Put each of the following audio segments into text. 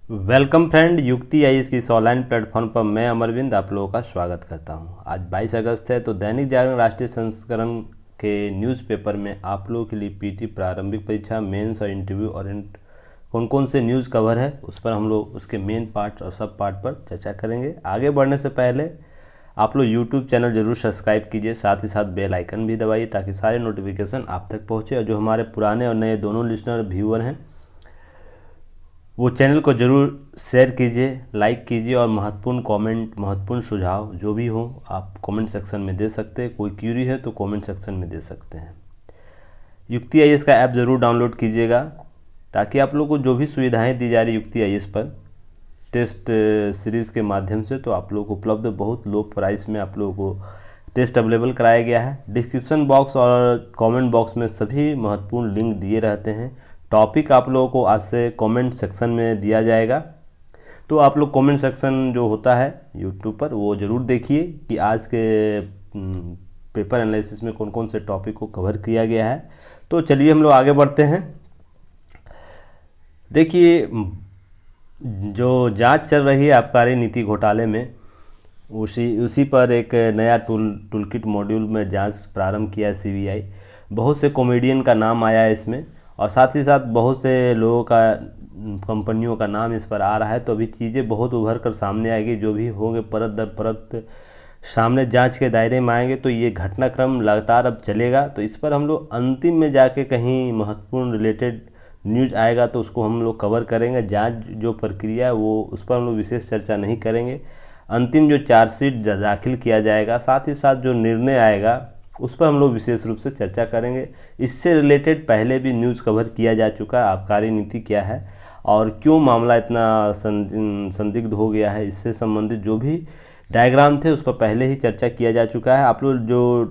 Welcome friend, युक्ति IAS की इस ऑनलाइन प्लेटफॉर्म पर मैं अमरविंद आप लोगों का स्वागत करता हूं। आज 22 अगस्त है तो दैनिक जागरण राष्ट्रीय संस्करण के न्यूज़पेपर में आप लोगों के लिए पीटी प्रारंभिक परीक्षा, मेंस और इंटरव्यू ओरिएंट कौन कौन से न्यूज़ कवर है उस पर हम लोग उसके मेन पार्ट और सब पार्ट पर चर्चा करेंगे। आगे बढ़ने से पहले आप लोग यूट्यूब चैनल जरूर सब्सक्राइब कीजिए, साथ ही साथ बेल आइकन भी दबाइए ताकि सारे नोटिफिकेशन आप तक पहुँचे। और जो हमारे पुराने और नए दोनों लिसनर व्यूअर हैं वो चैनल को ज़रूर शेयर कीजिए, लाइक कीजिए और महत्वपूर्ण कमेंट, महत्वपूर्ण सुझाव जो भी हो आप कमेंट सेक्शन में दे सकते हैं। कोई क्यूरी है तो कमेंट सेक्शन में दे सकते हैं। युक्ति आईएएस का ऐप ज़रूर डाउनलोड कीजिएगा ताकि आप लोग को जो भी सुविधाएं दी जा रही युक्ति आईएएस पर टेस्ट सीरीज़ के माध्यम से तो आप लोग को उपलब्ध बहुत लो प्राइस में आप लोगों को टेस्ट अवेलेबल कराया गया है। डिस्क्रिप्शन बॉक्स और कमेंट बॉक्स में सभी महत्वपूर्ण लिंक दिए रहते हैं। टॉपिक आप लोगों को आज से कमेंट सेक्शन में दिया जाएगा, तो आप लोग कमेंट सेक्शन जो होता है यूट्यूब पर वो ज़रूर देखिए कि आज के पेपर एनालिसिस में कौन कौन से टॉपिक को कवर किया गया है। तो चलिए हम लोग आगे बढ़ते हैं। देखिए, जो जांच चल रही है आबकारी नीति घोटाले में उसी पर एक नया टूलकिट मॉड्यूल में जांच प्रारंभ किया है सीबीआई। बहुत से कॉमेडियन का नाम आया है इसमें और साथ ही साथ बहुत से लोगों का, कंपनियों का नाम इस पर आ रहा है। तो अभी चीज़ें बहुत उभर कर सामने आएगी, जो भी होंगे परत दर परत सामने जांच के दायरे में आएंगे। तो ये घटनाक्रम लगातार अब चलेगा। तो इस पर हम लोग अंतिम में जाके कहीं महत्वपूर्ण रिलेटेड न्यूज़ आएगा तो उसको हम लोग कवर करेंगे। जांच जो प्रक्रिया है वो उस पर हम लोग विशेष चर्चा नहीं करेंगे। अंतिम जो चार्जशीट दाखिल किया जाएगा, साथ ही साथ जो निर्णय आएगा उस पर हम लोग विशेष रूप से चर्चा करेंगे। इससे रिलेटेड पहले भी न्यूज़ कवर किया जा चुका है, आबकारी नीति क्या है और क्यों मामला इतना संदिग्ध हो गया है, इससे संबंधित जो भी डायग्राम थे उस पर पहले ही चर्चा किया जा चुका है। आप लोग जो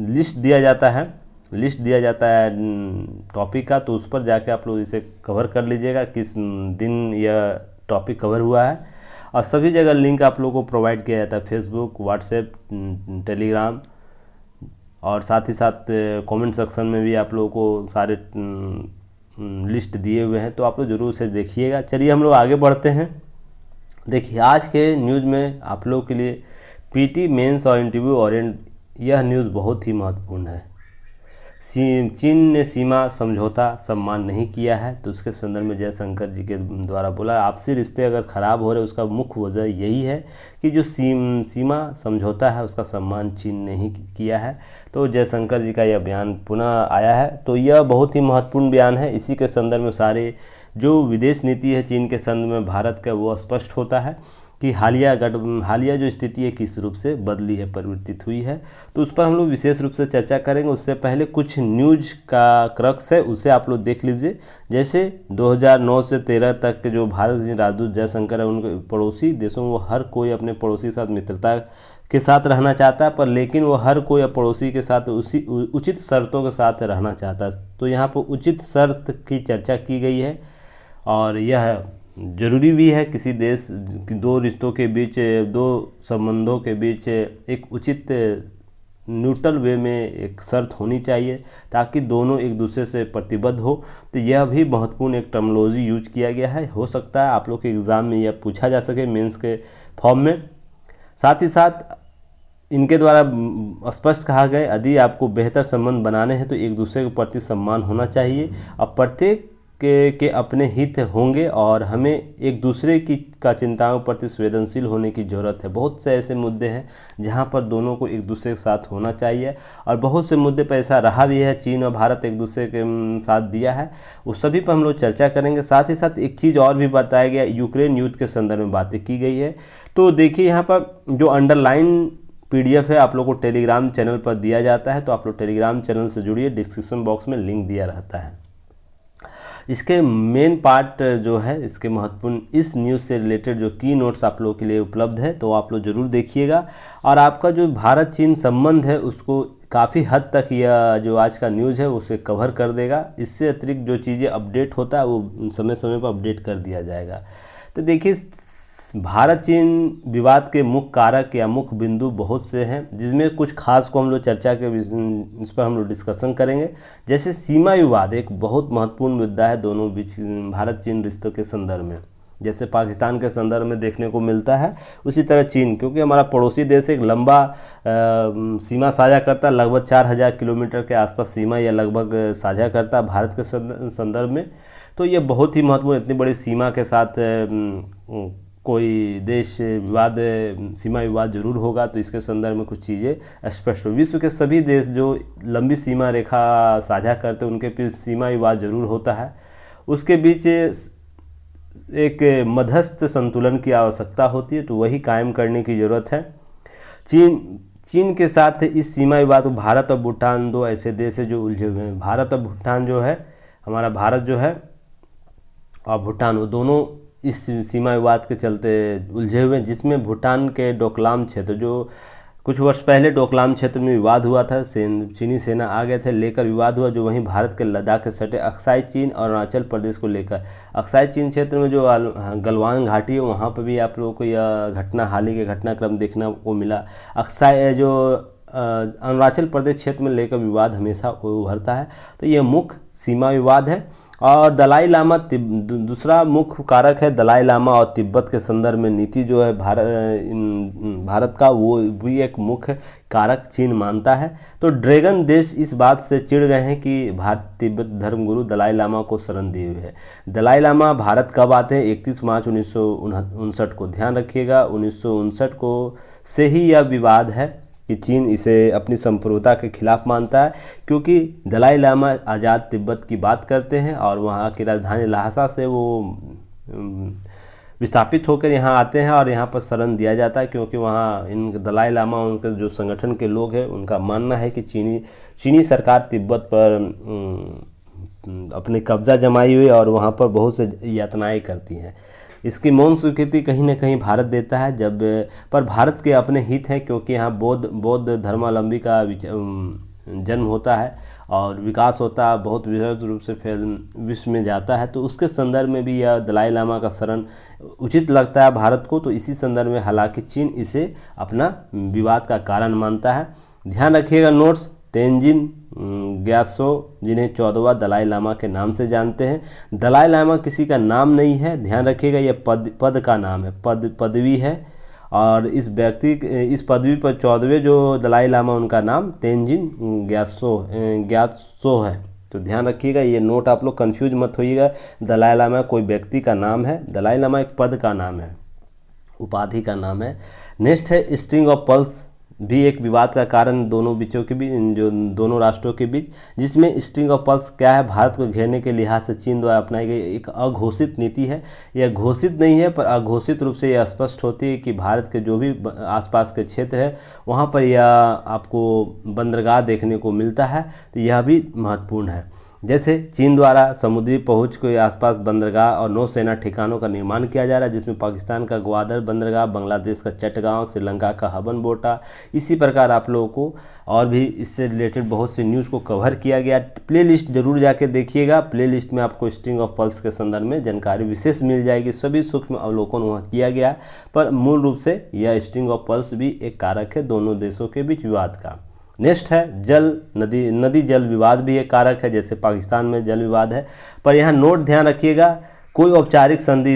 लिस्ट दिया जाता है टॉपिक का, तो उस पर जाके आप लोग इसे कवर कर लीजिएगा किस दिन यह टॉपिक कवर हुआ है। और सभी जगह लिंक आप लोगों को प्रोवाइड किया जाता है, फेसबुक, व्हाट्सएप, टेलीग्राम और साथ ही साथ कमेंट सेक्शन में भी आप लोगों को सारे लिस्ट दिए हुए हैं। तो आप लोग ज़रूर उसे देखिएगा। चलिए हम लोग आगे बढ़ते हैं। देखिए, आज के न्यूज़ में आप लोगों के लिए पीटी मेंस और इंटरव्यू ओरिएंट यह न्यूज़ बहुत ही महत्वपूर्ण है। चीन ने सीमा समझौता सम्मान नहीं किया है, तो उसके संदर्भ में जयशंकर जी के द्वारा बोला आपसी रिश्ते अगर ख़राब हो रहे उसका मुख्य वजह यही है कि जो सीमा समझौता है उसका सम्मान चीन ने ही किया है। तो जयशंकर जी का यह बयान पुनः आया है, तो यह बहुत ही महत्वपूर्ण बयान है। इसी के संदर्भ में सारे जो विदेश नीति है चीन के संदर्भ में भारत का वो स्पष्ट होता है कि हालिया जो स्थिति है किस रूप से बदली है, परिवर्तित हुई है। तो उस पर हम लोग विशेष रूप से चर्चा करेंगे। उससे पहले कुछ न्यूज का क्रक्स है उसे आप लोग देख लीजिए। जैसे 2009 से 13 तक के जो भारत के राजदूत जयशंकर है, उनके पड़ोसी देशों में वो हर कोई अपने पड़ोसी के साथ मित्रता के साथ रहना चाहता है, पर लेकिन वो हर कोई पड़ोसी के साथ उसी उचित शर्तों के साथ रहना चाहता है। तो यहाँ पर उचित शर्त की चर्चा की गई है और यह जरूरी भी है। किसी देश दो रिश्तों के बीच, दो संबंधों के बीच एक उचित न्यूट्रल वे में एक शर्त होनी चाहिए ताकि दोनों एक दूसरे से प्रतिबद्ध हो। तो यह भी महत्वपूर्ण एक टर्मिनोलॉजी यूज किया गया है। हो सकता है आप लोग के एग्ज़ाम में यह पूछा जा सके मेंस के फॉर्म में। साथ ही साथ इनके द्वारा स्पष्ट कहा गया यदि आपको बेहतर संबंध बनाने हैं तो एक दूसरे के प्रति सम्मान होना चाहिए और प्रत्येक के अपने हित होंगे और हमें एक दूसरे का चिंताओं के प्रति संवेदनशील होने की ज़रूरत है। बहुत से ऐसे मुद्दे हैं जहां पर दोनों को एक दूसरे के साथ होना चाहिए और बहुत से मुद्दे पर ऐसा रहा भी है, चीन और भारत एक दूसरे के साथ दिया है, उस सभी पर हम लोग चर्चा करेंगे। साथ ही साथ एक चीज़ और भी बताया गया, यूक्रेन युद्ध के संदर्भ में बातें की गई है। तो देखिए, यहाँ पर जो अंडरलाइन PDF है आप लोग को टेलीग्राम चैनल पर दिया जाता है, तो आप लोग टेलीग्राम चैनल से जुड़िए, डिस्क्रिप्शन बॉक्स में लिंक दिया रहता है। इसके मेन पार्ट जो है, इसके महत्वपूर्ण इस न्यूज़ से रिलेटेड जो की नोट्स आप लोगों के लिए उपलब्ध है तो आप लोग ज़रूर देखिएगा और आपका जो भारत चीन संबंध है उसको काफ़ी हद तक यह जो आज का न्यूज़ है उसे कवर कर देगा। इससे अतिरिक्त जो चीज़ें अपडेट होता है वो समय समय पर अपडेट कर दिया जाएगा। तो देखिए, भारत चीन विवाद के मुख्य कारक या मुख्य बिंदु बहुत से हैं, जिसमें कुछ खास को हम लोग चर्चा के इस पर हम लोग डिस्कशन करेंगे। जैसे सीमा विवाद एक बहुत महत्वपूर्ण मुद्दा है दोनों बीच भारत चीन रिश्तों के संदर्भ में। जैसे पाकिस्तान के संदर्भ में देखने को मिलता है, उसी तरह चीन, क्योंकि हमारा पड़ोसी देश एक लंबा सीमा साझा करता है, लगभग 4000 किलोमीटर के आसपास सीमा या लगभग साझा करता है भारत के संदर्भ में। तो ये बहुत ही महत्वपूर्ण, इतनी बड़ी सीमा के साथ कोई देश विवाद सीमा विवाद जरूर होगा, तो इसके संदर्भ में कुछ चीज़ें स्पष्ट हो। विश्व के सभी देश जो लंबी सीमा रेखा साझा करते हैं उनके बीच सीमा विवाद जरूर होता है। उसके बीच एक मध्यस्थ संतुलन की आवश्यकता होती है, तो वही कायम करने की ज़रूरत है। चीन के साथ इस सीमा विवाद, भारत और भूटान दो ऐसे देश हैं जो उलझे हुए हैं। भारत और भूटान जो है, हमारा भारत जो है और भूटान, वो दोनों इस सीमा विवाद के चलते उलझे हुए हैं, जिसमें भूटान के डोकलाम क्षेत्र, जो कुछ वर्ष पहले डोकलाम क्षेत्र में विवाद हुआ था, चीनी सेना आ गए थे, लेकर विवाद हुआ, जो वहीं भारत के लद्दाख के सटे अक्साई चीन और अरुणाचल प्रदेश को लेकर। अक्साई चीन क्षेत्र में जो गलवान घाटी है, वहाँ पर भी आप लोगों को यह घटना, हाल ही के घटनाक्रम देखने को मिला। अक्साई जो अरुणाचल प्रदेश क्षेत्र में लेकर विवाद हमेशा उभरता है, तो ये मुख्य सीमा विवाद है। और दलाई लामा दूसरा मुख्य कारक है। दलाई लामा और तिब्बत के संदर्भ में नीति जो है भारत का, वो भी एक मुख्य कारक चीन मानता है। तो ड्रैगन देश इस बात से चिढ़ गए हैं कि भारत तिब्बत धर्मगुरु दलाई लामा को शरण दिए हुए है। दलाई लामा भारत कब आते हैं? 31 मार्च 1959 को। ध्यान रखिएगा, 1959 को से ही यह विवाद है कि चीन इसे अपनी संप्रभुता के खिलाफ मानता है, क्योंकि दलाई लामा आज़ाद तिब्बत की बात करते हैं और वहाँ की राजधानी लहासा से वो विस्थापित होकर यहाँ आते हैं और यहाँ पर शरण दिया जाता है, क्योंकि वहाँ इन दलाई लामा, उनके जो संगठन के लोग हैं, उनका मानना है कि चीनी सरकार तिब्बत पर अपने कब्जा जमाई हुई और वहाँ पर बहुत से यातनाएँ करती हैं। इसकी मौन स्वीकृति कहीं ना कहीं भारत देता है, जब पर भारत के अपने हित हैं, क्योंकि यहाँ बौद्ध धर्मावलंबी का जन्म होता है और विकास होता है, बहुत विस्तृत रूप से विश्व में जाता है। तो उसके संदर्भ में भी यह दलाई लामा का शरण उचित लगता है भारत को। तो इसी संदर्भ में हालांकि चीन इसे अपना विवाद का कारण मानता है। ध्यान रखिएगा नोट्स, तेंजिन ग्यात्सो, जिन्हें 14वां दलाई लामा के नाम से जानते हैं। दलाई लामा किसी का नाम नहीं है, ध्यान रखिएगा, यह पद का नाम है, पदवी है। और इस पदवी पर 14वें जो दलाई लामा, उनका नाम तेंजिन ग्यात्सो है। तो ध्यान रखिएगा, ये नोट आप लोग कंफ्यूज मत होइएगा। दलाई लामा कोई व्यक्ति का नाम है, दलाई लामा एक पद का नाम है, उपाधि का नाम है। नेक्स्ट है स्ट्रिंग ऑफ पर्ल्स, भी एक विवाद का कारण दोनों बीचों के बीच, जो दोनों राष्ट्रों के बीच, जिसमें स्ट्रिंग ऑफ पर्ल्स क्या है? भारत को घेरने के लिहाज से चीन द्वारा अपनाई गई एक अघोषित नीति है। यह घोषित नहीं है, पर अघोषित रूप से यह स्पष्ट होती है कि भारत के जो भी आसपास के क्षेत्र है, वहाँ पर यह आपको बंदरगाह देखने को मिलता है। तो यह भी महत्वपूर्ण है। जैसे चीन द्वारा समुद्री पहुंच के आसपास बंदरगाह और नौसेना ठिकानों का निर्माण किया जा रहा है, जिसमें पाकिस्तान का ग्वादर बंदरगाह, बांग्लादेश का चटगांव, श्रीलंका का हबनबोटा। इसी प्रकार आप लोगों को और भी इससे रिलेटेड बहुत सी न्यूज़ को कवर किया गया। प्लेलिस्ट जरूर जाके देखिएगा, प्लेलिस्ट में आपको स्ट्रिंग ऑफ पर्ल्स के संदर्भ में जानकारी विशेष मिल जाएगी, सभी सूक्ष्म अवलोकन वहाँ किया गया। पर मूल रूप से यह स्ट्रिंग ऑफ पर्ल्स भी एक कारक है दोनों देशों के बीच विवाद का। नेक्स्ट है नदी जल विवाद भी एक कारक है, जैसे पाकिस्तान में जल विवाद है। पर यहाँ नोट ध्यान रखिएगा, कोई औपचारिक संधि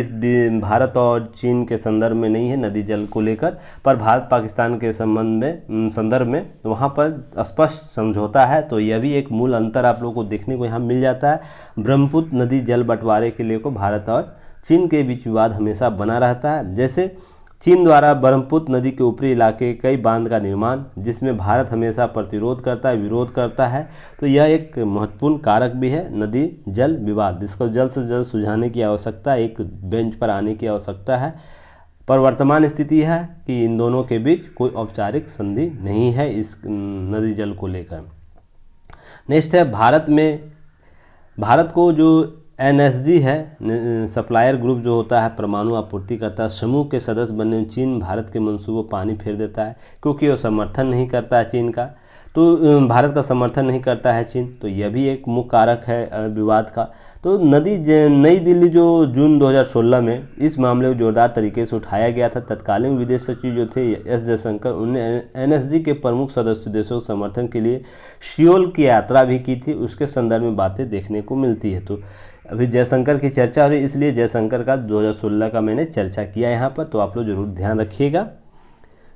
भारत और चीन के संदर्भ में नहीं है नदी जल को लेकर, पर भारत पाकिस्तान के संदर्भ में वहाँ पर स्पष्ट समझौता है। तो यह भी एक मूल अंतर आप लोगों को देखने को यहाँ मिल जाता है। ब्रह्मपुत्र नदी जल बंटवारे के लिए को भारत और चीन के बीच विवाद हमेशा बना रहता है। जैसे चीन द्वारा ब्रह्मपुत्र नदी के ऊपरी इलाके कई बांध का निर्माण, जिसमें भारत हमेशा प्रतिरोध करता है, विरोध करता है। तो यह एक महत्वपूर्ण कारक भी है नदी जल विवाद, जिसको जल्द से जल्द सुलझाने की आवश्यकता, एक बेंच पर आने की आवश्यकता है। पर वर्तमान स्थिति है कि इन दोनों के बीच कोई औपचारिक संधि नहीं है इस नदी जल को लेकर। नेक्स्ट है भारत को जो NSG है, सप्लायर ग्रुप जो होता है, परमाणु आपूर्ति करता है, समूह के सदस्य बनने में चीन भारत के मंसूबों पानी फेर देता है, क्योंकि वो समर्थन नहीं करता है चीन का। तो भारत का समर्थन नहीं करता है चीन, तो यह भी एक मुख्य कारक है विवाद का। तो नई दिल्ली जो जून 2016 में इस मामले को जोरदार तरीके से उठाया गया था। तत्कालीन विदेश सचिव जो थे एस जयशंकर, उन्होंने एनएसजी के प्रमुख सदस्य देशों के समर्थन के लिए सियोल की यात्रा भी की थी। उसके संदर्भ में बातें देखने को मिलती है। तो अभी जयशंकर की चर्चा हो रही, इसलिए जयशंकर का 2016 का मैंने चर्चा किया यहाँ पर, तो आप लोग जरूर ध्यान रखिएगा।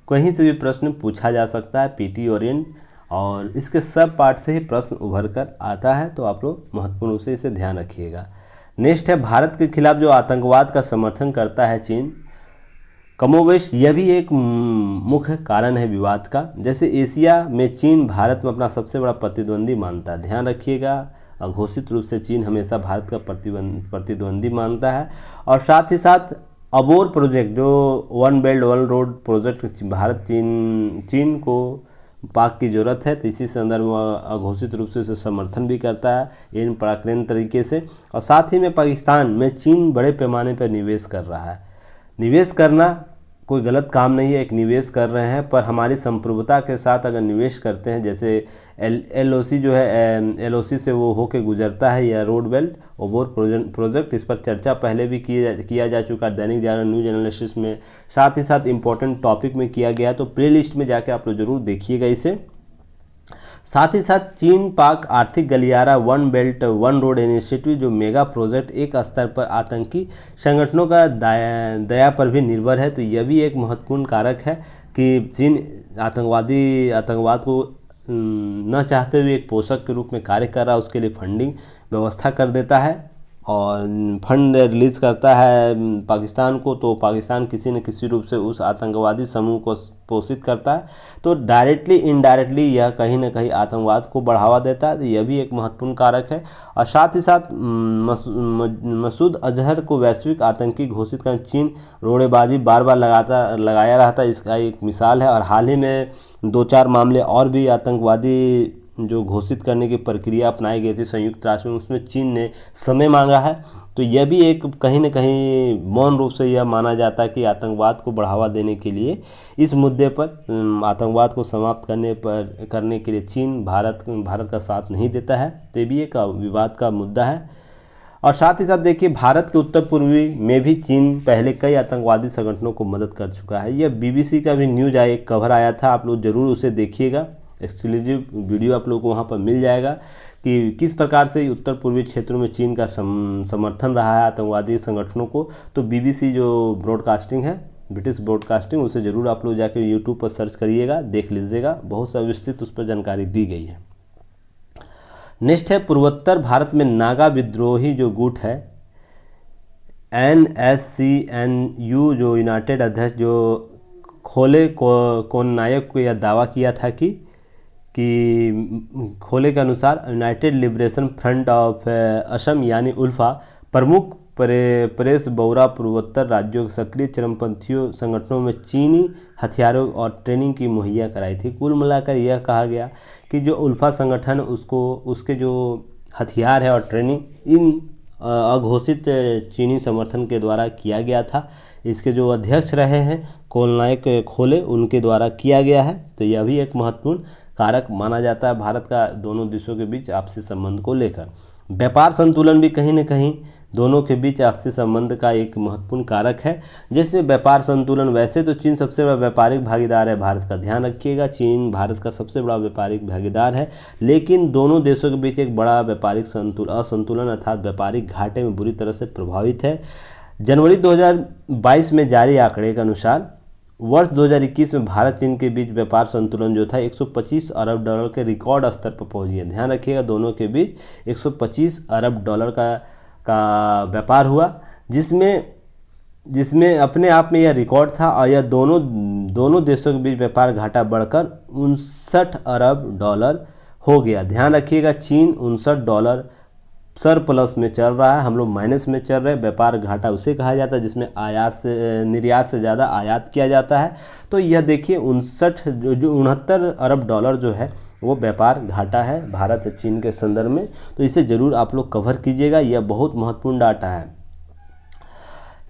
कहीं से भी प्रश्न पूछा जा सकता है पीटी ओरिएंट, और इसके सब पार्ट से ही प्रश्न उभर कर आता है, तो आप लोग महत्वपूर्ण रूप से इसे ध्यान रखिएगा। नेक्स्ट है भारत के खिलाफ जो आतंकवाद का समर्थन करता है चीन, कमोवेश यह भी एक मुख्य कारण है विवाद का। जैसे एशिया में चीन भारत में अपना सबसे बड़ा प्रतिद्वंदी मानता है, ध्यान रखिएगा। घोषित रूप से चीन हमेशा भारत का प्रतिद्वंदी मानता है। और साथ ही साथ अबोर प्रोजेक्ट जो one belt one road project Bharat चीन को पाक की ज़रूरत है, तो इसी संदर्भ में अघोषित रूप से उसे समर्थन भी करता है इन पराक्रम तरीके से। और साथ ही में पाकिस्तान में चीन बड़े पैमाने पर निवेश कर रहा है। निवेश करना कोई गलत काम नहीं है, एक निवेश कर रहे हैं, पर हमारी संप्रभुता के साथ अगर निवेश करते हैं, जैसे एलओसी जो है एलओसी से वो होके गुजरता है, या रोड बेल्ट ओवर प्रोजेक्ट, इस पर चर्चा पहले भी किया जा चुका है दैनिक जागरण न्यूज एनालिसिस में, साथ ही साथ इम्पोर्टेंट टॉपिक में किया गया। तो प्ले लिस्ट में जाके आप लोग जरूर देखिएगा इसे। साथ ही साथ चीन पाक आर्थिक गलियारा one belt one road initiative जो मेगा प्रोजेक्ट एक स्तर पर आतंकी संगठनों का दया पर भी निर्भर है। तो यह भी एक महत्वपूर्ण कारक है कि चीन आतंकवाद को न चाहते हुए एक पोषक के रूप में कार्य कर रहा है, उसके लिए फंडिंग व्यवस्था कर देता है और फंड रिलीज़ करता है पाकिस्तान को। तो पाकिस्तान किसी न किसी रूप से उस आतंकवादी समूह को पोषित करता है, तो डायरेक्टली इनडायरेक्टली यह कहीं ना कहीं आतंकवाद को बढ़ावा देता है। तो यह भी एक महत्वपूर्ण कारक है। और साथ ही साथ मसूद अजहर को वैश्विक आतंकी घोषित कर चीन रोड़ेबाजी बार बार लगाया रहा था, इसका एक मिसाल है। और हाल ही में 2-4 मामले और भी आतंकवादी जो घोषित करने की प्रक्रिया अपनाई गई थी संयुक्त राष्ट्र में, उसमें चीन ने समय मांगा है। तो यह भी एक कहीं न कहीं मौन रूप से यह माना जाता है कि आतंकवाद को बढ़ावा देने के लिए, इस मुद्दे पर आतंकवाद को समाप्त करने के लिए चीन भारत का साथ नहीं देता है। तो ये भी एक विवाद का मुद्दा है। और साथ ही साथ देखिए, भारत के उत्तर पूर्वी में भी चीन पहले कई आतंकवादी संगठनों को मदद कर चुका है। यह बीबीसी का भी न्यूज एक कवर आया था, आप लोग ज़रूर उसे देखिएगा। एक्सक्लूसिव वीडियो आप लोगों को वहाँ पर मिल जाएगा कि किस प्रकार से उत्तर पूर्वी क्षेत्रों में चीन का समर्थन रहा है आतंकवादी संगठनों को। तो बीबीसी जो ब्रॉडकास्टिंग है, ब्रिटिश ब्रॉडकास्टिंग, उसे ज़रूर आप लोग जाकर यूट्यूब पर सर्च करिएगा, देख लीजिएगा, बहुत विस्तृत उस पर जानकारी दी गई है। नेक्स्ट है पूर्वोत्तर भारत में नागा विद्रोही जो गुट है NSCNU जो यूनाइटेड अध्यक्ष जो खोले कोननायक को यह दावा किया था कि खोले के अनुसार United liberation front of Assam यानी उल्फा प्रमुख परेश बौरा पूर्वोत्तर राज्यों के सक्रिय चरमपंथियों संगठनों में चीनी हथियारों और ट्रेनिंग की मुहैया कराई थी। कुल मिलाकर यह कहा गया कि जो उल्फा संगठन उसके जो हथियार है और ट्रेनिंग इन अघोषित चीनी समर्थन के द्वारा किया गया था। इसके जो अध्यक्ष रहे हैं कोलनायक खोले, उनके द्वारा किया गया है। तो यह भी एक महत्वपूर्ण कारक माना जाता है भारत का दोनों देशों के बीच आपसी संबंध को लेकर। व्यापार संतुलन भी कहीं न कहीं दोनों के बीच आपसी संबंध का एक महत्वपूर्ण कारक है। जैसे व्यापार संतुलन, वैसे तो चीन सबसे बड़ा व्यापारिक भागीदार है भारत का, ध्यान रखिएगा, चीन भारत का सबसे बड़ा व्यापारिक भागीदार है, लेकिन दोनों देशों के बीच एक बड़ा व्यापारिक असंतुलन अर्थात व्यापारिक घाटे में बुरी तरह से प्रभावित है। जनवरी 2022 में जारी आंकड़े के अनुसार वर्ष 2021 में भारत चीन के बीच व्यापार संतुलन जो था 125 अरब डॉलर के रिकॉर्ड स्तर पर पहुंच गया। ध्यान रखिएगा, दोनों के बीच 125 अरब डॉलर का व्यापार हुआ, जिसमें अपने आप में यह रिकॉर्ड था। और यह दोनों देशों के बीच व्यापार घाटा बढ़कर 59 अरब डॉलर हो गया। ध्यान रखिएगा, चीन 59 डॉलर सरप्लस में चल रहा है, हम लोग माइनस में चल रहे हैं। व्यापार घाटा उसे कहा जाता है जिसमें निर्यात से ज़्यादा आयात किया जाता है। तो यह देखिए 69 अरब डॉलर जो है वो व्यापार घाटा है भारत चीन के संदर्भ में। तो इसे ज़रूर आप लोग कवर कीजिएगा, यह बहुत महत्वपूर्ण डाटा है।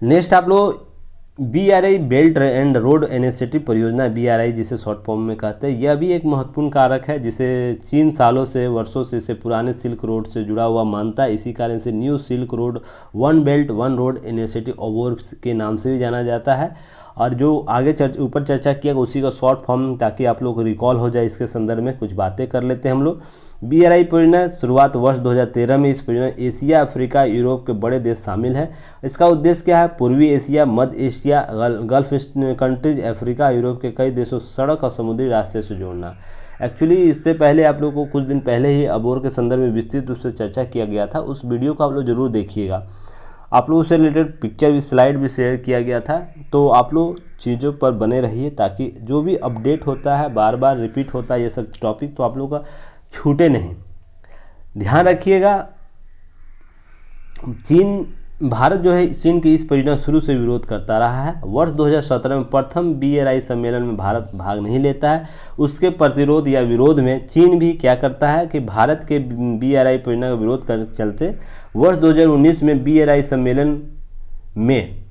नेक्स्ट आप लोग BRI belt and road initiative परियोजना, BRI जिसे शॉर्ट फॉर्म में कहते हैं, यह भी एक महत्वपूर्ण कारक है जिसे चीन सालों से वर्षों से इसे पुराने सिल्क रोड से जुड़ा हुआ मानता है। इसी कारण से new silk road one belt one road initiative award के नाम से भी जाना जाता है। और जो आगे ऊपर चर्चा किया उसी का शॉर्ट फॉर्म, ताकि आप लोग को रिकॉल हो जाए, इसके संदर्भ में कुछ बातें कर लेते हैं हम लोग। BRI परियोजना शुरुआत वर्ष 2013 में। इस परियोजना एशिया, अफ्रीका, यूरोप के बड़े देश शामिल हैं। इसका उद्देश्य क्या है? पूर्वी एशिया, मध्य Asia, gulf countries, Africa, Europe के कई देशों सड़क और समुद्री रास्ते से जोड़ना। एक्चुअली इससे पहले आप लोगों को कुछ दिन पहले ही अबोर के संदर्भ में विस्तृत रूप से चर्चा किया गया था, उस वीडियो को आप लोग जरूर देखिएगा। आप लोगों से रिलेटेड पिक्चर भी, स्लाइड भी शेयर किया गया था। तो आप लोग चीज़ों पर बने रहिए ताकि जो भी अपडेट होता है, बार बार रिपीट होता है ये सब टॉपिक, तो आप लोगों का छूटे नहीं। ध्यान रखिएगा, भारत जो है चीन की इस परियोजना शुरू से विरोध करता रहा है। वर्ष 2017 में प्रथम BRI सम्मेलन में भारत भाग नहीं लेता है। उसके प्रतिरोध या विरोध में चीन भी क्या करता है कि भारत के BRI परियोजना का विरोध कर चलते वर्ष 2019 में BRI सम्मेलन में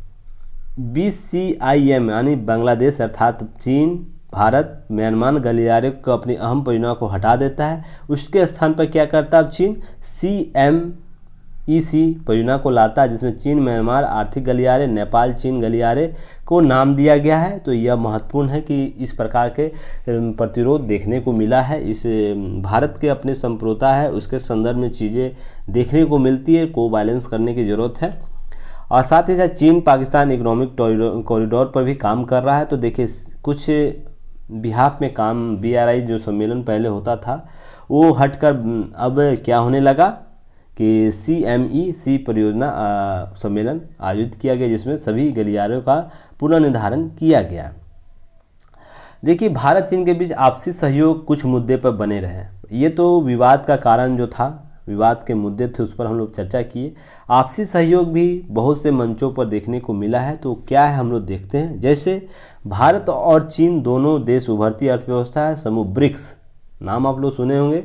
BCIM यानी बांग्लादेश अर्थात चीन, भारत, म्यांमार गलियारे को अपनी अहम परियोजना को हटा देता है। उसके स्थान पर क्या करता है अब चीन? CMEC परियोजना को लाता है, जिसमें चीन, म्यांमार आर्थिक गलियारे, नेपाल चीन गलियारे को नाम दिया गया है। तो यह महत्वपूर्ण है कि इस प्रकार के प्रतिरोध देखने को मिला है। इस भारत के अपने संप्रभुता है, उसके संदर्भ में चीज़ें देखने को मिलती है, को बैलेंस करने की ज़रूरत है। और साथ ही साथ चीन पाकिस्तान इकोनॉमिक कॉरिडोर पर भी काम कर रहा है। तो देखिए कुछ बिहाफ में काम BRI जो सम्मेलन पहले होता था वो हटकर अब क्या होने लगा कि CMEC परियोजना सम्मेलन आयोजित किया गया, जिसमें सभी गलियारों का पुनर्निर्धारण किया गया। देखिए भारत चीन के बीच आपसी सहयोग कुछ मुद्दे पर बने रहे। ये तो विवाद का कारण जो था, विवाद के मुद्दे थे, उस पर हम लोग चर्चा किए। आपसी सहयोग भी बहुत से मंचों पर देखने को मिला है। तो क्या है हम लोग देखते हैं। जैसे भारत और चीन दोनों देश उभरती अर्थव्यवस्था है, समूह ब्रिक्स, नाम आप लोग सुने होंगे।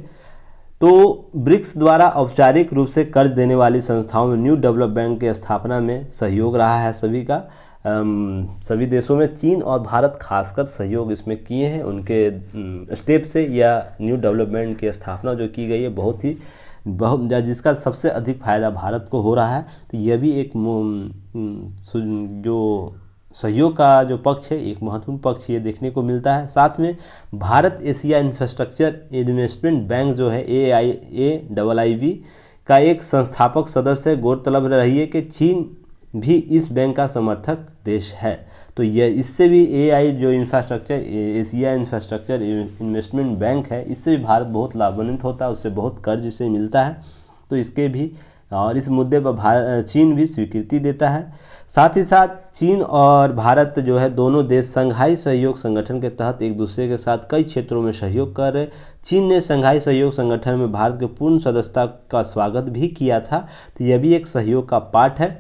तो ब्रिक्स द्वारा औपचारिक रूप से कर्ज देने वाली संस्थाओं में न्यू डेवलप बैंक की स्थापना में सहयोग रहा है सभी का। सभी देशों में चीन और भारत खासकर सहयोग इसमें किए हैं। उनके स्टेप से या न्यू डेवलपमेंट की स्थापना जो की गई है बहुत जिसका सबसे अधिक फायदा भारत को हो रहा है। तो यह भी एक जो सहयोग का जो पक्ष है, एक महत्वपूर्ण पक्ष ये देखने को मिलता है। साथ में Bharat Asia infrastructure investment bank जो है AIIV का एक संस्थापक सदस्य। गौरतलब रही है कि चीन भी इस बैंक का समर्थक देश है। तो यह इससे भी जो एशिया इंफ्रास्ट्रक्चर इन्वेस्टमेंट बैंक है, इससे भी भारत बहुत लाभान्वित होता है, उससे बहुत कर्ज से मिलता है। तो इसके भी और इस मुद्दे पर चीन भी स्वीकृति देता है। साथ ही साथ चीन और भारत जो है दोनों देश संघाई सहयोग संगठन के तहत एक दूसरे के साथ कई क्षेत्रों में सहयोग कर रहे। चीन ने संघाई सहयोग संगठन में भारत के पूर्ण सदस्यता का स्वागत भी किया था। तो यह भी एक सहयोग का पार्ट है।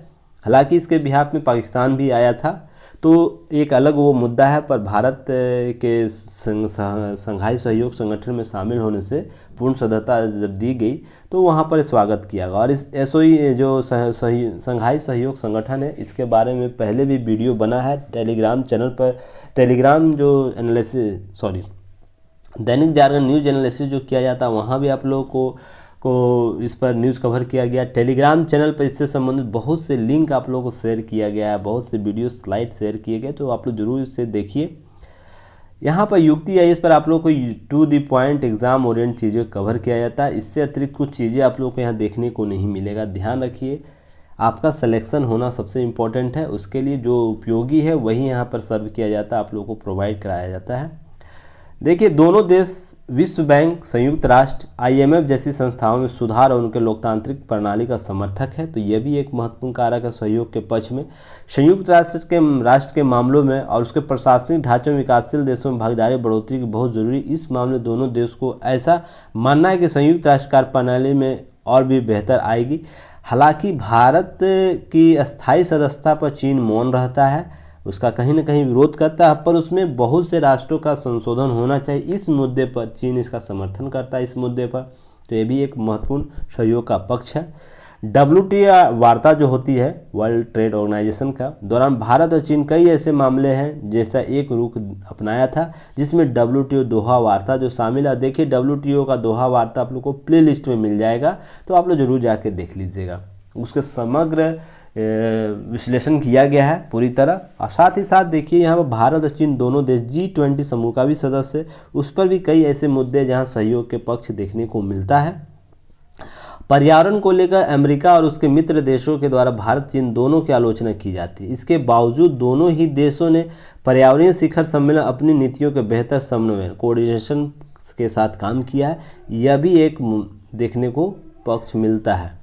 हालांकि इसके बिहाफ में पाकिस्तान भी आया था, तो एक अलग वो मुद्दा है। पर भारत के संघाई सहयोग संगठन में शामिल होने से पूर्ण सदस्यता जब दी गई तो वहाँ पर स्वागत किया गया। और इस SOE जो संघाई सहयोग संगठन है, इसके बारे में पहले भी वीडियो बना है टेलीग्राम चैनल पर। टेलीग्राम जो दैनिक जागरण न्यूज एनालिसिस जो किया जाता है, वहाँ भी आप लोगों को इस पर न्यूज़ कवर किया गया। टेलीग्राम चैनल पर इससे संबंधित बहुत से लिंक आप लोगों को शेयर किया गया है, बहुत से वीडियो स्लाइड शेयर किए गए। तो आप लोग जरूर इसे देखिए। यहाँ पर युक्ति है, इस पर आप लोग को to the point exam orient चीज़ें कवर किया जाता है। इससे अतिरिक्त कुछ चीज़ें आप लोग को यहाँ देखने को नहीं मिलेगा। ध्यान रखिए, आपका सिलेक्शन होना सबसे इम्पोर्टेंट है। उसके लिए जो उपयोगी है वही यहाँ पर सर्व किया जाता है, आप लोगों को प्रोवाइड कराया जाता है। देखिए दोनों देश विश्व बैंक, संयुक्त राष्ट्र, IMF जैसी संस्थाओं में सुधार और उनके लोकतांत्रिक प्रणाली का समर्थक है। तो यह भी एक महत्वपूर्ण कारक है सहयोग के पक्ष में। संयुक्त राष्ट्र के मामलों में और उसके प्रशासनिक ढांचे में विकासशील देशों में भागीदारी बढ़ोतरी की बहुत जरूरी। इस मामले दोनों देश को ऐसा मानना है कि संयुक्त राष्ट्र कार्य प्रणाली में और भी बेहतर आएगी। हालांकि भारत की अस्थायी सदस्यता पर चीन मौन रहता है, उसका कहीं ना कहीं विरोध करता है, पर उसमें बहुत से राष्ट्रों का संशोधन होना चाहिए। इस मुद्दे पर चीन इसका समर्थन करता है इस मुद्दे पर। तो ये भी एक महत्वपूर्ण सहयोग का पक्ष है। WTO वार्ता जो होती है वर्ल्ड ट्रेड ऑर्गेनाइजेशन का दौरान भारत और चीन कई ऐसे मामले हैं जैसा एक रुख अपनाया था, जिसमें WTO दोहा वार्ता जो शामिल है। देखिए WTO का दोहा वार्ता आप लोग को प्ले लिस्ट में मिल जाएगा, तो आप लोग जरूर जाके देख लीजिएगा। उसके समग्र विश्लेषण किया गया है पूरी तरह। और साथ ही साथ देखिए यहाँ पर भारत और चीन दोनों देश G20 समूह का भी सदस्य है, उस पर भी कई ऐसे मुद्दे जहाँ सहयोग के पक्ष देखने को मिलता है। पर्यावरण को लेकर अमेरिका और उसके मित्र देशों के द्वारा भारत चीन दोनों की आलोचना की जाती है। इसके बावजूद दोनों ही देशों ने पर्यावरणीय शिखर सम्मेलन अपनी नीतियों के बेहतर समन्वय कोऑर्डिनेशन के साथ काम किया है। यह भी एक देखने को पक्ष मिलता है।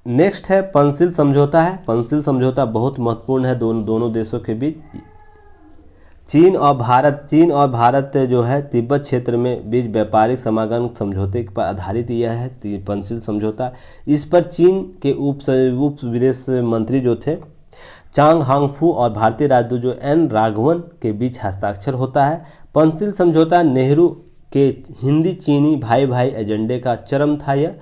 नेक्स्ट है पंचशील समझौता है। पंचशील समझौता बहुत महत्वपूर्ण है दोनों देशों के बीच। चीन और भारत जो है तिब्बत क्षेत्र में बीच व्यापारिक समागम समझौते पर आधारित यह है पंचशील समझौता। इस पर चीन के उप विदेश मंत्री जो थे चांग हांगफू और भारतीय राजदूत जो एन राघवन के बीच हस्ताक्षर होता है। पंचशील समझौता नेहरू के हिंदी चीनी भाई भाई एजेंडे का चरम था यह,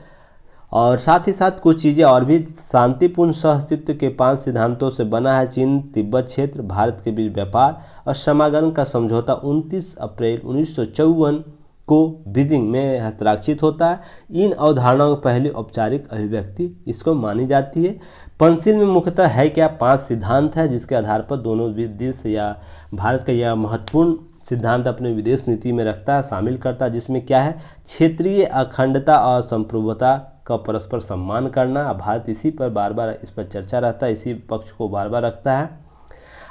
और साथ ही साथ कुछ चीज़ें और भी। शांतिपूर्ण सहअस्तित्व के 5 सिद्धांतों से बना है चीन तिब्बत क्षेत्र। भारत के बीच व्यापार और समागम का समझौता 29 अप्रैल 1954 को बीजिंग में हस्ताक्षरित होता है। इन अवधारणाओं की पहली औपचारिक अभिव्यक्ति इसको मानी जाती है। पंचशील में मुख्यतः है क्या 5 सिद्धांत है, जिसके आधार पर दोनों देश या भारत का यह महत्वपूर्ण सिद्धांत अपने विदेश नीति में रखता है, शामिल करता है, जिसमें क्या है क्षेत्रीय अखंडता और संप्रभुता का परस्पर सम्मान करना। भारत इसी पर बार बार इस पर चर्चा रहता है, इसी पक्ष को बार बार रखता है।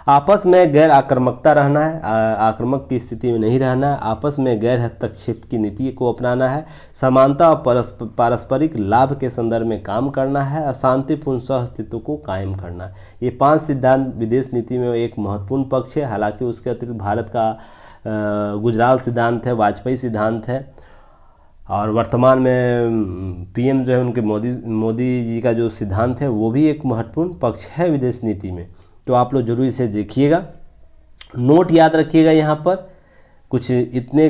आपस में गैर आक्रामकता रहना है, आक्रामक की स्थिति में नहीं रहना है। आपस में गैर हस्तक्षेप की नीति को अपनाना है। समानता और पारस्परिक लाभ के संदर्भ में काम करना है और शांतिपूर्ण सहअस्तित्व को कायम करना है। ये 5 सिद्धांत विदेश नीति में एक महत्वपूर्ण पक्ष है। हालांकि उसके अतिरिक्त भारत का गुजरात सिद्धांत है, वाजपेयी सिद्धांत है, और वर्तमान में PM जो है उनके मोदी जी का जो सिद्धांत है वो भी एक महत्वपूर्ण पक्ष है विदेश नीति में। तो आप लोग जरूर इसे देखिएगा, नोट याद रखिएगा। यहाँ पर कुछ इतने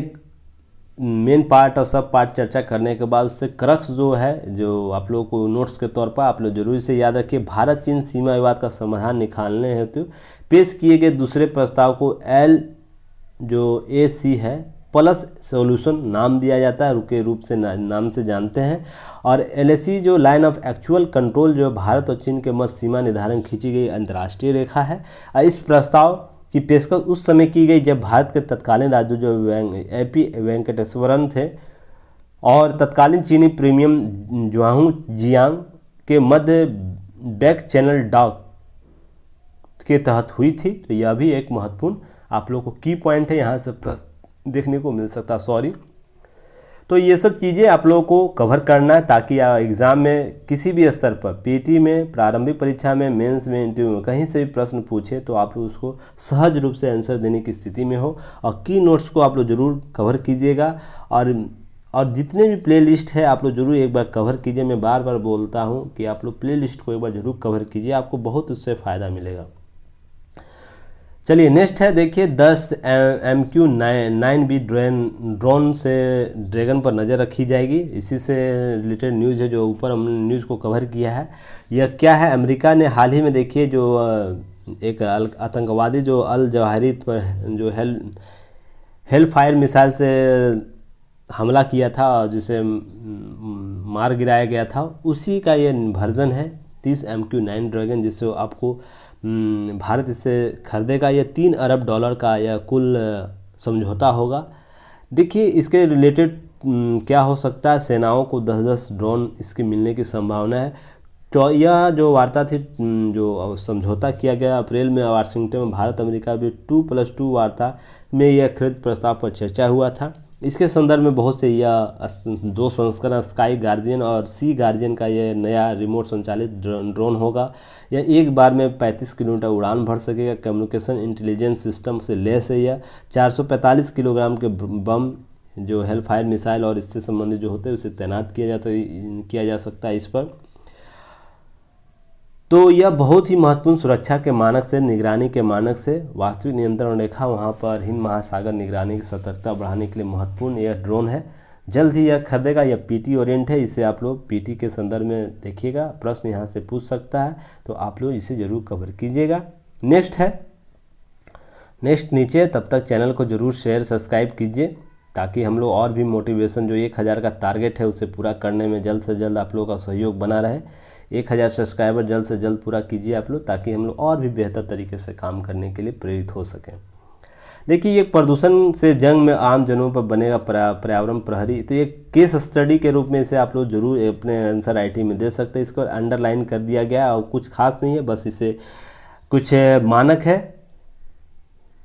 मेन पार्ट और सब पार्ट चर्चा करने के बाद उससे क्रक्स जो है जो आप लोगों को नोट्स के तौर पर आप लोग जरूर इसे याद रखिए। भारत चीन सीमा विवाद का समाधान निकालने हेतु पेश किए गए दूसरे प्रस्ताव को AC है प्लस सॉल्यूशन नाम दिया जाता है, रुके रूप से नाम से जानते हैं। और LAC जो लाइन ऑफ एक्चुअल कंट्रोल जो भारत और चीन के मध्य सीमा निर्धारण खींची गई अंतर्राष्ट्रीय रेखा है। इस प्रस्ताव की पेशकश उस समय की गई जब भारत के तत्कालीन राजदूत जो AP वेंकटेश्वरन थे और तत्कालीन चीनी प्रीमियम ज्वांग जियांग के मध्य बैक चैनल डॉक के तहत हुई थी। तो यह भी एक महत्वपूर्ण आप लोग को की पॉइंट है, यहाँ से देखने को मिल सकता। सॉरी, तो ये सब चीज़ें आप लोगों को कवर करना है ताकि एग्ज़ाम में किसी भी स्तर पर PT में, प्रारंभिक परीक्षा में, मेंस में, इंटरव्यू में कहीं से भी प्रश्न पूछे तो आप लोग उसको सहज रूप से आंसर देने की स्थिति में हो। और की नोट्स को आप लोग ज़रूर कवर कीजिएगा। और जितने भी प्ले लिस्ट है आप लोग जरूर एक बार कवर कीजिए। मैं बार बार बोलता हूँ कि आप लोग प्ले लिस्ट को एक बार जरूर कवर कीजिए, आपको बहुत उससे फ़ायदा मिलेगा। चलिए नेक्स्ट है, देखिए 10 MQ-9B ड्रोन से ड्रैगन पर नज़र रखी जाएगी। इसी से रिलेटेड न्यूज़ है जो ऊपर हमने न्यूज़ को कवर किया है। यह क्या है, अमेरिका ने हाल ही में देखिए जो एक आतंकवादी जो अल जवाहिरी पर जो हेल फायर मिसाइल से हमला किया था जिसे मार गिराया गया था, उसी का ये वर्जन है 30 MQ-9 ड्रैगन, जिससे आपको भारत इससे खरीदेगा। यह $3 अरब का यह कुल समझौता होगा। देखिए इसके रिलेटेड क्या हो सकता है, सेनाओं को 10-10 ड्रोन इसके मिलने की संभावना है। तो यह जो वार्ता थी, जो समझौता किया गया अप्रैल में वाशिंगटन में, भारत अमेरिका भी 2+2 वार्ता में यह खरीद प्रस्ताव पर चर्चा हुआ था। इसके संदर्भ में बहुत से यह 2 संस्करण स्काई गार्जियन और सी गार्जियन का यह नया रिमोट संचालित ड्रोन होगा। यह एक बार में 35 किलोमीटर उड़ान भर सकेगा। कम्युनिकेशन इंटेलिजेंस सिस्टम से लैस है। यह 445 किलोग्राम के बम जो हेल फायर मिसाइल और इससे संबंधित जो होते हैं उसे तैनात किया जा सकता है इस पर। तो यह बहुत ही महत्वपूर्ण सुरक्षा के मानक से, निगरानी के मानक से, वास्तविक नियंत्रण रेखा वहाँ पर हिंद महासागर निगरानी की सतर्कता बढ़ाने के लिए महत्वपूर्ण यह ड्रोन है। जल्द ही यह खरीदेगा। यह पीटी ओरिएंट है, इसे आप लोग पीटी के संदर्भ में देखिएगा, प्रश्न यहाँ से पूछ सकता है, तो आप लोग इसे ज़रूर कवर कीजिएगा। नेक्स्ट नीचे, तब तक चैनल को ज़रूर शेयर सब्सक्राइब कीजिए, ताकि हम लोग और भी मोटिवेशन जो 1000 का टारगेट है उसे पूरा करने में जल्द से जल्द आप लोगों का सहयोग बना रहे। 1000 सब्सक्राइबर जल्द से जल्द पूरा कीजिए आप लोग, ताकि हम लोग और भी बेहतर तरीके से काम करने के लिए प्रेरित हो सकें। देखिए, ये प्रदूषण से जंग में आम जनों पर बनेगा पर्यावरण प्रहरी, तो ये केस स्टडी के रूप में इसे आप लोग जरूर अपने आंसर आईटी में दे सकते हैं। इसको अंडरलाइन कर दिया गया और कुछ खास नहीं है, बस इसे कुछ मानक है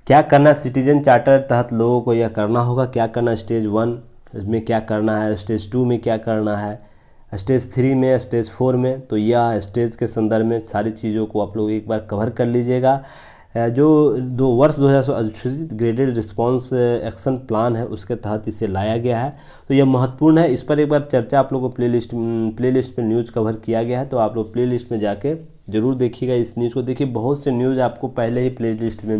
क्या करना, सिटीजन चार्टर तहत लोगों को यह करना होगा, क्या करना स्टेज 1 में क्या करना है, स्टेज 2 में क्या करना है, स्टेज 3 में, स्टेज 4 में। तो यह स्टेज के संदर्भ में सारी चीज़ों को आप लोग एक बार कवर कर लीजिएगा। जो वर्ष 2016 ग्रेडेड रिस्पांस एक्शन प्लान है उसके तहत इसे लाया गया है, तो यह महत्वपूर्ण है। इस पर एक बार चर्चा आप लोगों को प्लेलिस्ट में न्यूज़ कवर किया गया है, तो आप लोग प्लेलिस्ट में जाके जरूर देखिएगा। इस न्यूज़ को देखिए, बहुत से न्यूज़ आपको पहले ही प्लेलिस्ट में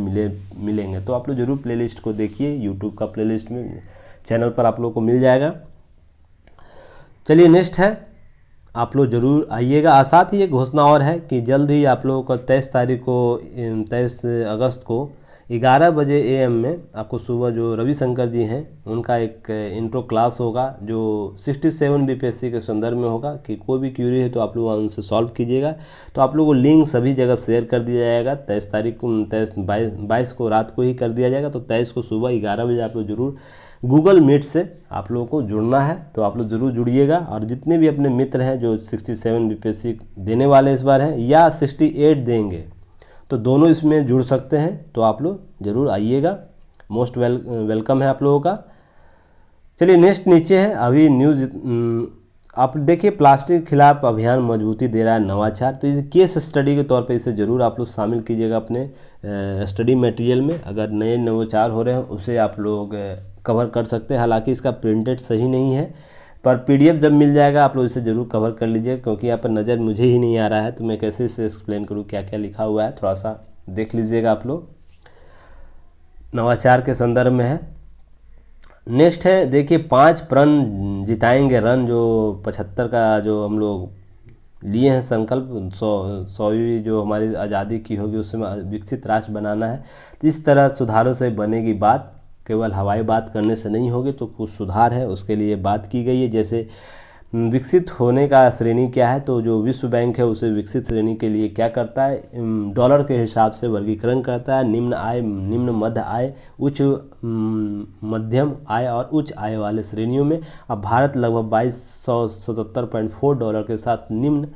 मिलेंगे, तो आप लोग जरूर प्लेलिस्ट को देखिए। यूट्यूब का प्लेलिस्ट में चैनल पर आप लोग को मिल जाएगा। चलिए नेक्स्ट है, आप लोग ज़रूर आइएगा। साथ ही एक घोषणा और है कि जल्द ही आप लोगों को 23 अगस्त को 11 बजे AM में आपको सुबह जो रविशंकर जी हैं उनका एक इंट्रो क्लास होगा, जो 67 BPSC के संदर्भ में होगा। कि कोई भी क्यूरी है तो आप लोग उनसे सॉल्व कीजिएगा। तो आप लोगों को लिंक सभी जगह शेयर कर दिया जाएगा। 22 को रात को ही कर दिया जाएगा, तो 23 को सुबह 11 बजे आप लोग जरूर गूगल मीट से आप लोगों को जुड़ना है, तो आप लोग ज़रूर जुड़िएगा। और जितने भी अपने मित्र हैं जो 67 BPSC देने वाले इस बार हैं या 68 देंगे, तो दोनों इसमें जुड़ सकते हैं, तो आप लोग ज़रूर आइएगा। मोस्ट वेलकम है आप लोगों का। चलिए नेक्स्ट नीचे है, अभी न्यूज़ आप देखिए, प्लास्टिक खिलाफ अभियान मजबूती दे रहा है नवाचार। तो इसे केस स्टडी के तौर पे इसे ज़रूर आप लोग शामिल कीजिएगा अपने स्टडी मटेरियल में। अगर नए नवाचार हो रहे हैं उसे आप लोग कवर कर सकते हैं। हालांकि इसका प्रिंटेड सही नहीं है, पर PDF जब मिल जाएगा आप लोग इसे ज़रूर कवर कर लीजिए, क्योंकि यहाँ पर नज़र मुझे ही नहीं आ रहा है, तो मैं कैसे इसे एक्सप्लेन करूँ क्या क्या लिखा हुआ है। थोड़ा सा देख लीजिएगा आप लोग, नवाचार के संदर्भ में है। नेक्स्ट है, देखिए 5 प्रण जिताएंगे रन, जो 75 का जो हम लोग लिए हैं संकल्प, 100वीं जो हमारी आज़ादी की होगी उसमें विकसित राष्ट्र बनाना है। तो इस तरह सुधारों से बनेगी बात, केवल हवाई बात करने से नहीं होगी, तो कुछ सुधार है उसके लिए बात की गई है। जैसे विकसित होने का श्रेणी क्या है, तो जो विश्व बैंक है उसे विकसित श्रेणी के लिए क्या करता है, डॉलर के हिसाब से वर्गीकरण करता है। निम्न आय, निम्न मध्य आय, उच्च मध्यम आय और उच्च आय वाले श्रेणियों में। अब भारत लगभग 2277.4 डॉलर के साथ निम्न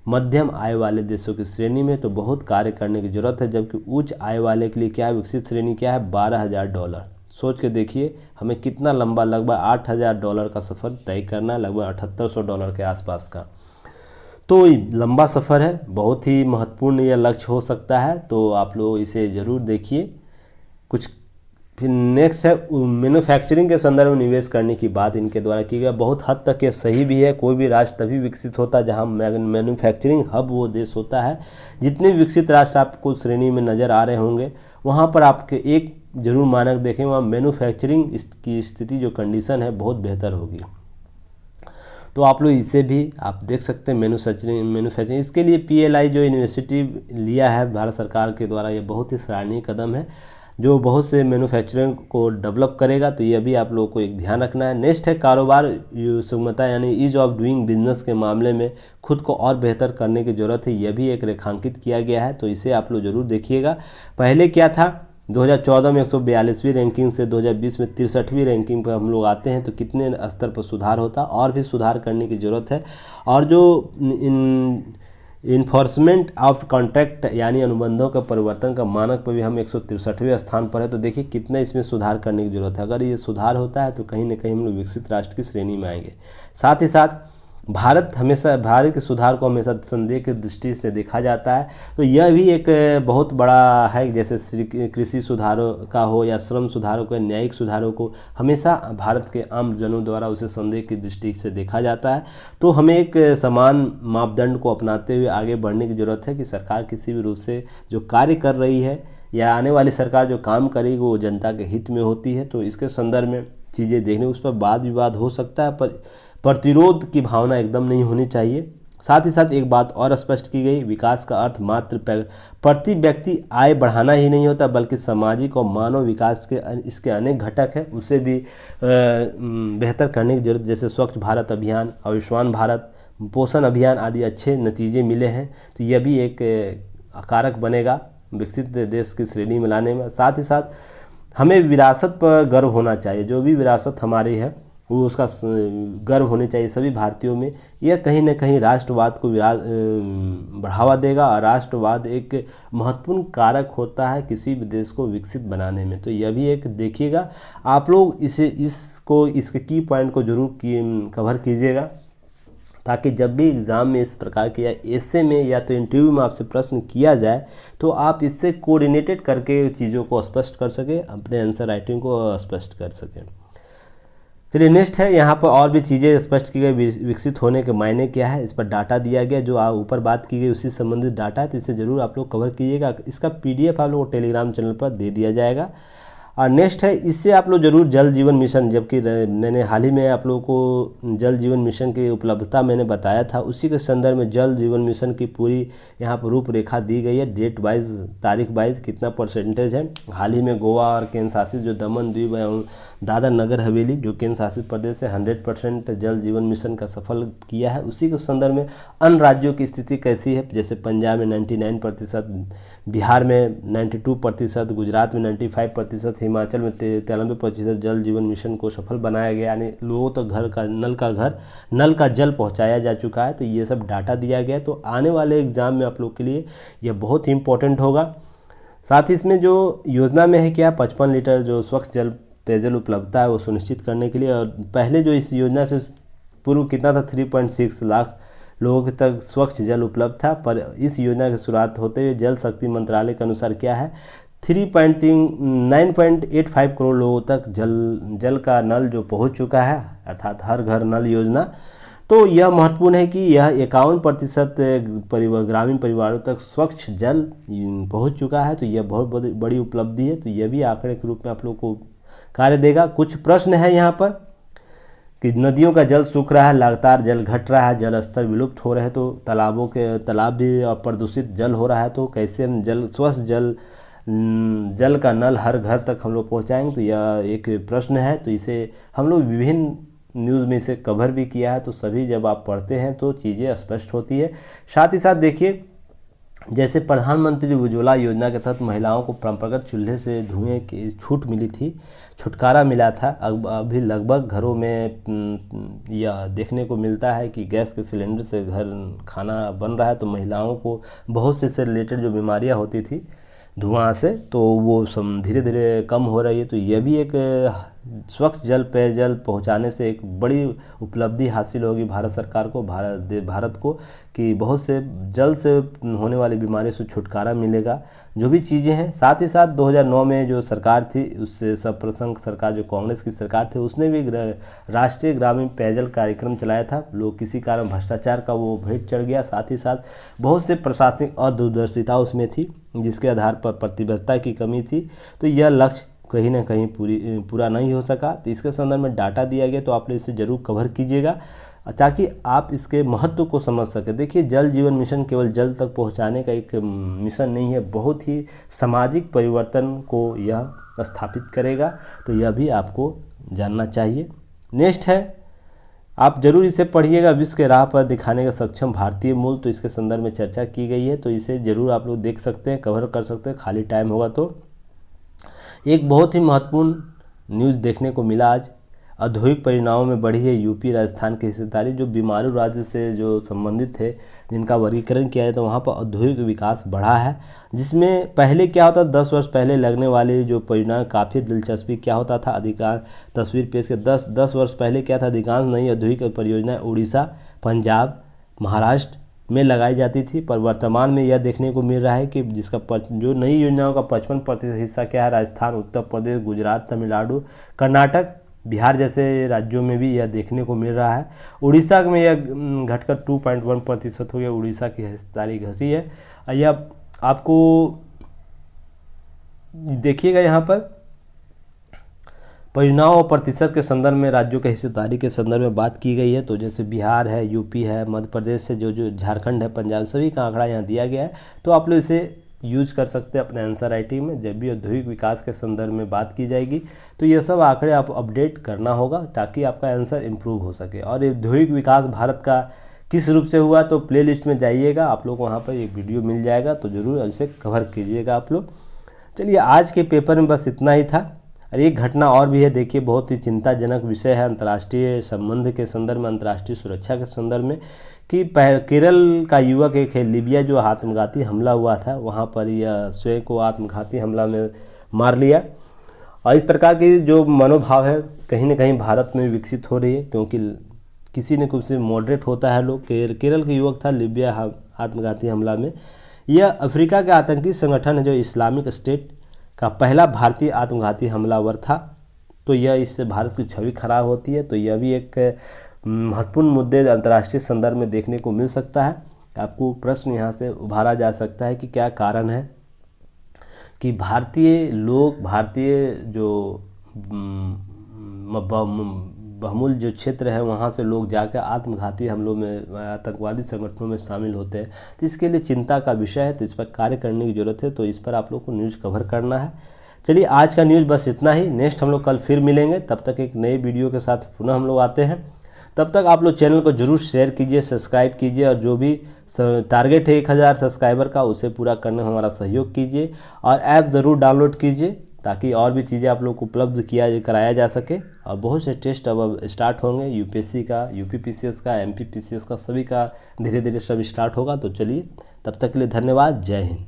मध्यम आय वाले देशों की श्रेणी में, तो बहुत कार्य करने की ज़रूरत है। जबकि उच्च आय वाले के लिए क्या है, विकसित श्रेणी क्या है, 12,000 डॉलर। सोच के देखिए हमें कितना लंबा, लगभग 8,000 डॉलर का सफ़र तय करना है, लगभग 7800 डॉलर के आसपास का। तो लंबा सफ़र है, बहुत ही महत्वपूर्ण यह लक्ष्य हो सकता है, तो आप लोग इसे ज़रूर देखिए। कुछ फिर नेक्स्ट है, मैन्युफैक्चरिंग के संदर्भ में निवेश करने की बात इनके द्वारा की गई। बहुत हद तक ये सही भी है। कोई भी राष्ट्र तभी विकसित होता है जहाँ मैन्युफैक्चरिंग हब वो देश होता है। जितने भी विकसित राष्ट्र आपको श्रेणी में नज़र आ रहे होंगे, वहाँ पर आपके एक जरूर मानक देखें, वहाँ मैन्युफैक्चरिंग की स्थिति जो कंडीशन है बहुत बेहतर होगी। तो आप लोग इसे भी आप देख सकते हैं, मैन्युफैक्चरिंग। इसके लिए PLI जो इनिशिएटिव लिया है भारत सरकार के द्वारा, ये बहुत ही सराहनीय कदम है, जो बहुत से मैन्युफैक्चरिंग को डेवलप करेगा। तो यह भी आप लोगों को एक ध्यान रखना है। नेक्स्ट है, कारोबार सुगमता यानी ईज ऑफ डूइंग बिजनेस के मामले में खुद को और बेहतर करने की ज़रूरत है, यह भी एक रेखांकित किया गया है, तो इसे आप लोग ज़रूर देखिएगा। पहले क्या था, 2014 में 142वीं रैंकिंग से 2020 में 63वीं रैंकिंग पर हम लोग आते हैं, तो कितने स्तर पर सुधार होता, और भी सुधार करने की ज़रूरत है। और जो इन्फोर्समेंट ऑफ कॉन्ट्रैक्ट यानी अनुबंधों का परिवर्तन का मानक पर भी हम 163वें स्थान पर है, तो देखिए कितना इसमें सुधार करने की ज़रूरत है। अगर ये सुधार होता है तो कहीं ना कहीं हम लोग विकसित राष्ट्र की श्रेणी में आएंगे। साथ ही साथ भारत के सुधार को हमेशा संदेह की दृष्टि से देखा जाता है, तो यह भी एक बहुत बड़ा है। जैसे कृषि सुधारों का हो या श्रम सुधारों को, न्यायिक सुधारों को हमेशा भारत के आम जनों द्वारा उसे संदेह की दृष्टि से देखा जाता है। तो हमें एक समान मापदंड को अपनाते हुए आगे बढ़ने की ज़रूरत है कि सरकार किसी भी रूप से जो कार्य कर रही है या आने वाली सरकार जो काम करेगी वो जनता के हित में होती है। तो इसके संदर्भ में चीज़ें देखने, उस पर वाद विवाद हो सकता है, पर प्रतिरोध की भावना एकदम नहीं होनी चाहिए। साथ ही साथ एक बात और स्पष्ट की गई, विकास का अर्थ मात्र प्रति व्यक्ति आय बढ़ाना ही नहीं होता, बल्कि सामाजिक और मानव विकास के इसके अनेक घटक हैं, उसे भी बेहतर करने की जरूरत, जैसे स्वच्छ भारत अभियान, आयुष्मान भारत, पोषण अभियान आदि अच्छे नतीजे मिले हैं, तो यह भी एक कारक बनेगा विकसित देश की श्रेणी में लाने में। साथ ही साथ हमें विरासत पर गर्व होना चाहिए, जो भी विरासत हमारी है वो उसका गर्व होनी चाहिए सभी भारतीयों में। यह कहीं ना कहीं राष्ट्रवाद को बढ़ावा देगा, और राष्ट्रवाद एक महत्वपूर्ण कारक होता है किसी भी देश को विकसित बनाने में। तो यह भी एक देखिएगा आप लोग, इसके की पॉइंट को जरूर कवर कीजिएगा, ताकि जब भी एग्ज़ाम में इस प्रकार के या ऐसे में या तो इंटरव्यू में आपसे प्रश्न किया जाए तो आप इससे कोऑर्डिनेटेड करके चीज़ों को स्पष्ट कर सकें, अपने आंसर राइटिंग को स्पष्ट कर सकें। चलिए नेक्स्ट है, यहाँ पर और भी चीज़ें स्पष्ट की गई, विकसित होने के मायने क्या है, इस पर डाटा दिया गया, जो ऊपर बात की गई उसी संबंधित डाटा है, तो इसे ज़रूर आप लोग कवर कीजिएगा। इसका PDF आप लोगों को टेलीग्राम चैनल पर दे दिया जाएगा। और नेक्स्ट है, इससे आप लोग जरूर जल जीवन मिशन, जबकि मैंने हाल ही में आप लोगों को जल जीवन मिशन की उपलब्धता मैंने बताया था, उसी के संदर्भ में जल जीवन मिशन की पूरी यहाँ पर रूपरेखा दी गई है, डेट वाइज, तारीख वाइज कितना परसेंटेज है। हाल ही में गोवा और केंद्र शासित जो दमन द्वीप एवं दादर नगर हवेली जो केंद्र शासित प्रदेश है 100% जल जीवन मिशन का सफल किया है। उसी के संदर्भ में अन्य राज्यों की स्थिति कैसी है, जैसे पंजाब में 99%, बिहार में 92%, गुजरात में 95%, हिमाचल में 93% जल जीवन मिशन को सफल बनाया गया, यानी लोगों तक नल का जल पहुंचाया जा चुका है। तो ये सब डाटा दिया गया, तो आने वाले एग्ज़ाम में आप लोग के लिए यह बहुत ही इम्पोर्टेंट होगा। साथ ही इसमें जो योजना में है क्या, 55 लीटर जो स्वच्छ पेयजल उपलब्धता है वो सुनिश्चित करने के लिए, और पहले जो इस योजना से पूर्व कितना था, 3.6 लाख लोगों तक स्वच्छ जल उपलब्ध था, पर इस योजना की शुरुआत होते हुए जल शक्ति मंत्रालय के अनुसार क्या है, 9.85 करोड़ लोगों तक जल का नल जो पहुंच चुका है, अर्थात हर घर नल योजना। तो यह महत्वपूर्ण है कि यह 51% ग्रामीण परिवारों तक स्वच्छ जल पहुंच चुका है, तो यह बहुत बड़ी उपलब्धि है। तो यह भी आंकड़े के रूप में आप लोग को कार्य देगा। कुछ प्रश्न है यहाँ पर कि नदियों का जल सूख रहा है, लगातार जल घट रहा है, जल स्तर विलुप्त हो रहे हैं, तो तालाब भी प्रदूषित जल हो रहा है, तो कैसे हम स्वच्छ जल का नल हर घर तक हम लोग पहुँचाएँगे, तो यह एक प्रश्न है। तो इसे हम लोग विभिन्न न्यूज़ में इसे कवर भी किया है, तो सभी जब आप पढ़ते हैं तो चीज़ें स्पष्ट होती है। साथ ही साथ देखिए, जैसे प्रधानमंत्री उज्ज्वला योजना के तहत महिलाओं को परंपरागत चूल्हे से धुएं की छूट मिली थी, छुटकारा मिला था। अब अभी लगभग घरों में यह देखने को मिलता है कि गैस के सिलेंडर से घर खाना बन रहा है, तो महिलाओं को बहुत से रिलेटेड जो बीमारियां होती थी धुआं से, तो वो सब धीरे धीरे कम हो रही है। तो यह भी एक स्वच्छ पेयजल पहुंचाने से एक बड़ी उपलब्धि हासिल होगी भारत सरकार को, भारत को, कि बहुत से जल से होने वाली बीमारी से छुटकारा मिलेगा, जो भी चीज़ें हैं। साथ ही साथ 2009 में जो सरकार थी, उससे सप्रसंग सरकार जो कांग्रेस की सरकार थी, उसने भी राष्ट्रीय ग्रामीण पेयजल कार्यक्रम चलाया था। लोग किसी कारण भ्रष्टाचार का वो भेंट चढ़ गया, साथ ही साथ बहुत से प्रशासनिक अदूरदर्शिता उसमें थी, जिसके आधार पर प्रतिबद्धता की कमी थी। तो यह लक्ष्य कहीं ना कहीं पूरा नहीं हो सका। तो इसके संदर्भ में डाटा दिया गया, तो आप लोग इसे ज़रूर कवर कीजिएगा ताकि आप इसके महत्व को समझ सकें। देखिए, जल जीवन मिशन केवल जल तक पहुंचाने का एक मिशन नहीं है, बहुत ही सामाजिक परिवर्तन को यह स्थापित करेगा। तो यह भी आपको जानना चाहिए। नेक्स्ट है, आप जरूर इसे पढ़िएगा, विश्व के राह पर दिखाने का सक्षम भारतीय मूल, तो इसके संदर्भ में चर्चा की गई है, तो इसे ज़रूर आप लोग देख सकते हैं, कवर कर सकते हैं, खाली टाइम होगा तो। एक बहुत ही महत्वपूर्ण न्यूज़ देखने को मिला आज, औद्योगिक परियोजनाओं में बढ़ी है यूपी राजस्थान की हिस्सेदारी। जो बीमारू राज्य से जो संबंधित थे, जिनका वर्गीकरण किया है, तो वहाँ पर औद्योगिक विकास बढ़ा है, जिसमें पहले क्या होता, 10 वर्ष पहले लगने वाली जो परियोजना, काफ़ी दिलचस्पी क्या होता था, अधिकांश तस्वीर पेश के 10 वर्ष पहले क्या था, अधिकांश नई औद्योगिक परियोजनाएँ उड़ीसा, पंजाब, महाराष्ट्र में लगाई जाती थी। पर वर्तमान में यह देखने को मिल रहा है कि जो नई योजनाओं का 55% हिस्सा क्या है, राजस्थान, उत्तर प्रदेश, गुजरात, तमिलनाडु, कर्नाटक, बिहार जैसे राज्यों में भी यह देखने को मिल रहा है। उड़ीसा में यह घटकर 2.1% हो गया, उड़ीसा की हिस्सेदारी घसी है। यह आपको देखिएगा यहाँ पर परियोजनाओं और प्रतिशत के संदर्भ में राज्यों के हिस्सेदारी के संदर्भ में बात की गई है। तो जैसे बिहार है, यूपी है, मध्य प्रदेश है, जो झारखंड है, पंजाब, सभी का आंकड़ा यहाँ दिया गया है। तो आप लोग इसे यूज कर सकते हैं अपने आंसर राइटिंग में। जब भी औद्योगिक विकास के संदर्भ में बात की जाएगी तो ये सब आंकड़े आप अपडेट करना होगा ताकि आपका आंसर इम्प्रूव हो सके। और औद्योगिक विकास भारत का किस रूप से हुआ, तो प्लेलिस्ट में जाइएगा, आप लोग वहाँ पर एक वीडियो मिल जाएगा, तो ज़रूर इसे कवर कीजिएगा आप लोग। चलिए, आज के पेपर में बस इतना ही था। और एक घटना और भी है, देखिए, बहुत ही चिंताजनक विषय है अंतर्राष्ट्रीय संबंध के संदर्भ में, अंतर्राष्ट्रीय सुरक्षा के संदर्भ में, कि केरल का युवक एक है लीबिया जो आत्मघाती हमला हुआ था, वहाँ पर यह स्वयं को आत्मघाती हमला में मार लिया। और इस प्रकार की जो मनोभाव है कहीं ना कहीं भारत में विकसित हो रही है, क्योंकि किसी न किसी मॉडरेट होता है लोग। केरल का युवक था लीबिया आत्मघाती हमला में। यह अफ्रीका के आतंकी संगठन है जो इस्लामिक स्टेट का पहला भारतीय आत्मघाती हमलावर था। तो यह इससे भारत की छवि खराब होती है। तो यह भी एक महत्वपूर्ण मुद्दे अंतर्राष्ट्रीय संदर्भ में देखने को मिल सकता है। आपको प्रश्न यहाँ से उभारा जा सकता है कि क्या कारण है कि भारतीय लोग, भारतीय जो बहुमूल्य जो क्षेत्र है वहाँ से लोग जाकर आत्मघाती हमलों में, आतंकवादी संगठनों में शामिल होते हैं। तो इसके लिए चिंता का विषय है, तो इस पर कार्य करने की ज़रूरत है। तो इस पर आप लोग को न्यूज़ कवर करना है। चलिए, आज का न्यूज़ बस इतना ही। नेक्स्ट हम लोग कल फिर मिलेंगे, तब तक एक नए वीडियो के साथ पुनः हम लोग आते हैं। तब तक आप लोग चैनल को जरूर शेयर कीजिए, सब्सक्राइब कीजिए, और जो भी टारगेट है 1000 सब्सक्राइबर का, उसे पूरा करने में हमारा सहयोग कीजिए। और ऐप ज़रूर डाउनलोड कीजिए ताकि और भी चीज़ें आप लोग को उपलब्ध कराया जा सके। और बहुत से टेस्ट अब स्टार्ट होंगे, यूपीएससी का, यूपीपीसीएस का, एमपीपीसीएस का, सभी का धीरे धीरे सब स्टार्ट होगा। तो चलिए, तब तक के लिए धन्यवाद। जय हिंद।